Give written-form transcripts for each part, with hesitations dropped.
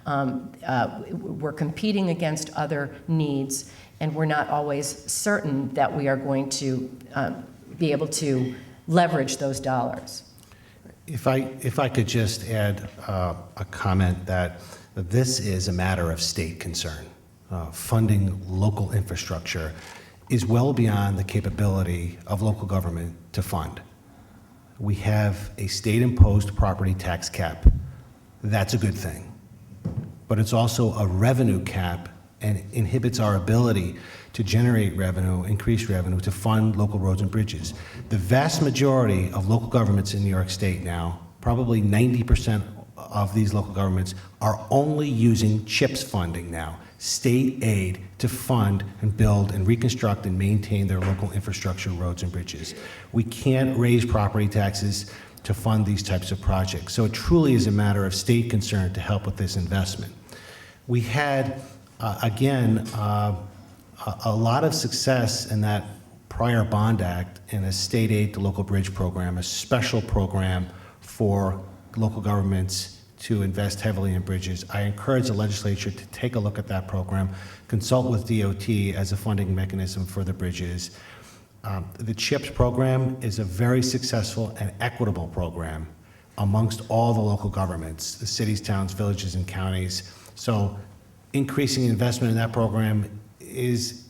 We're competing against other needs, and we're not always certain that we are going to be able to leverage those dollars. If I could just add a comment that this is a matter of state concern. Funding local infrastructure is well beyond the capability of local government to fund. We have a state-imposed property tax cap. That's a good thing. But it's also a revenue cap and inhibits our ability to generate revenue, increase revenue, to fund local roads and bridges. The vast majority of local governments in New York State now, probably 90% of these local governments, are only using CHIPS funding now, state aid, to fund and build and reconstruct and maintain their local infrastructure, roads and bridges. We can't raise property taxes to fund these types of projects. So it truly is a matter of state concern to help with this investment. We had, again, a lot of success in that prior bond act in a state aid to local bridge program, a special program for local governments to invest heavily in bridges. I encourage the legislature to take a look at that program, consult with DOT as a funding mechanism for the bridges. The CHIPS program is a very successful and equitable program amongst all the local governments, the cities, towns, villages, and counties. So increasing investment in that program is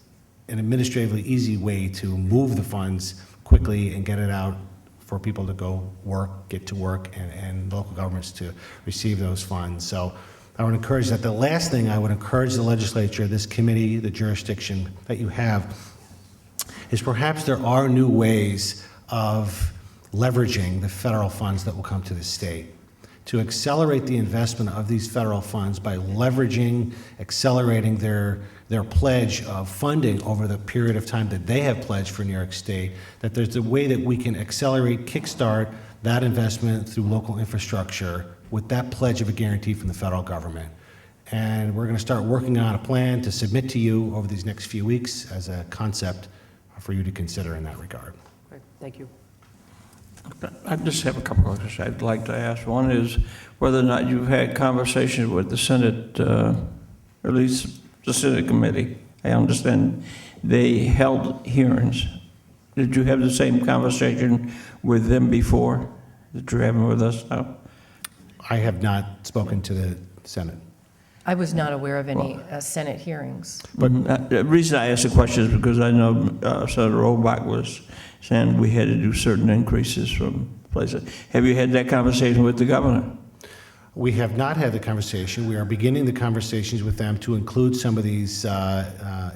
an administratively easy way to move the funds quickly and get it out for people to go work, get to work, and local governments to receive those funds. So I would encourage that. The last thing I would encourage the legislature, this committee, the jurisdiction that you have, is perhaps there are new ways of leveraging the federal funds that will come to the state to accelerate the investment of these federal funds by leveraging, accelerating their pledge of funding over the period of time that they have pledged for New York State, that there's a way that we can accelerate, kickstart that investment through local infrastructure with that pledge of a guarantee from the federal government. And we're going to start working on a plan to submit to you over these next few weeks as a concept for you to consider in that regard. Great. Thank you. I just have a couple of questions I'd like to ask. One is whether or not you've had conversations with the Senate, at least the Senate committee. I understand they held hearings. Did you have the same conversation with them before that you're having with us now? I have not spoken to the Senate. I was not aware of any Senate hearings. But the reason I asked the question is because I know Senator Robach was saying we had to do certain increases from places. Have you had that conversation with the governor? We have not had the conversation. We are beginning the conversations with them to include some of these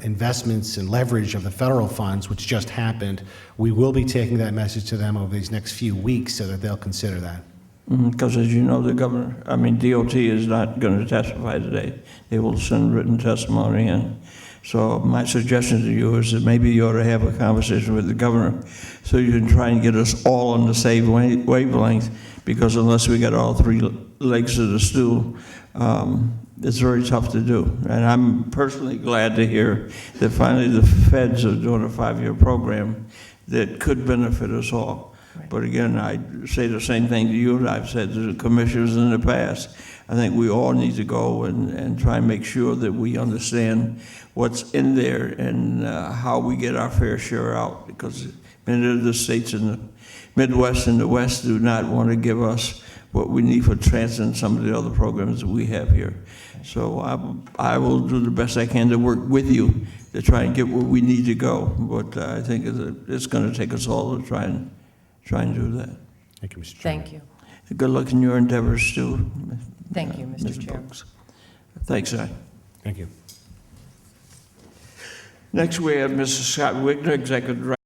investments and leverage of the federal funds, which just happened. We will be taking that message to them over these next few weeks so that they'll consider that. Because as you know, the governor, DOT is not going to testify today. They will send written testimony in. So my suggestion to you is that maybe you ought to have a conversation with the governor so you can try and get us all on the same wavelength, because unless we get all three legs of the stool, it's very tough to do. And I'm personally glad to hear that finally the feds are doing a 5-year program that could benefit us all. Right. But again, I say the same thing to you that I've said to the commissioners in the past. I think we all need to go and try and make sure that we understand what's in there and how we get our fair share out, because many of the states in the Midwest and the West do not want to give us what we need for transit and some of the other programs that we have here. So I will do the best I can to work with you to try and get where we need to go. But I think it's going to take us all to try and do that. Thank you, Mr. Chairman. Thank you. Good luck in your endeavors, too. Thank you, Mr. Chairman. Thanks, Zach. Thank you. Next, we have Mrs. Scott Wigner, Executive Director.